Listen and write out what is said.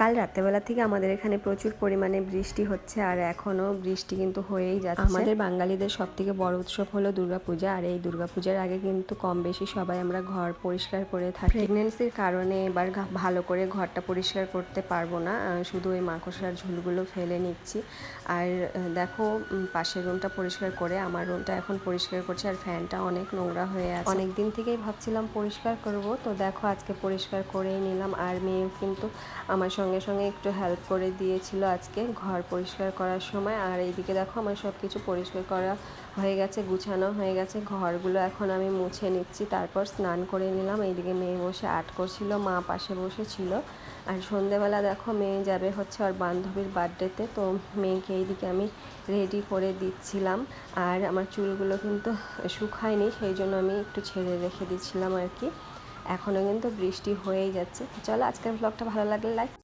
কাল রাত্রেবেলা থেকে আমাদের এখানে প্রচুর পরিমাণে বৃষ্টি হচ্ছে, আর এখনও বৃষ্টি কিন্তু হয়েই যাচ্ছে। আমাদের বাঙালিদের সবথেকে বড় উৎসব হলো দুর্গাপূজা, আর এই দুর্গাপূজার আগে কিন্তু কম বেশি সবাই আমরা ঘর পরিষ্কার করে থাকি। প্রেগনেন্সির কারণে এবার ভালো করে ঘরটা পরিষ্কার করতে পারবো না, শুধু ওই মাকড়সার ঝুলগুলো ফেলে নিচ্ছি। আর দেখো পাশের রুমটা পরিষ্কার করে আমার রুমটা এখন পরিষ্কার করছে, আর ফ্যানটা অনেক নোংরা হয়ে আছে। অনেক দিন থেকেই ভাবছিলাম পরিষ্কার করব, তো দেখো আজকে পরিষ্কার করেই নিলাম। আর মেয়েও কিন্তু আমার সঙ্গে সঙ্গে একটু হেল্প করে দিয়েছিল আজকে ঘর পরিষ্কার করার সময়। আর এইদিকে দেখো আমার সব কিছু পরিষ্কার করা হয়ে গেছে, গুছানো হয়ে গেছে, ঘরগুলো এখন আমি মুছে নিচ্ছি, তারপর স্নান করে নিলাম। এইদিকে মেয়ে বসে আর্ট করছিল, মা পাশে বসেছিল। আর সন্ধেবেলা দেখো মেয়ে যাবে হচ্ছে ওর বান্ধবীর বার্থডেতে, তো মেয়েকে এইদিকে আমি রেডি করে দিচ্ছিলাম। আর আমার চুলগুলো কিন্তু শুকায়নি, সেই জন্য আমি একটু ছেড়ে রেখে দিচ্ছিলাম আর কি। এখনও কিন্তু বৃষ্টি হয়েই যাচ্ছে। চলো আজকের ব্লগটা ভালো লাগলে লাইক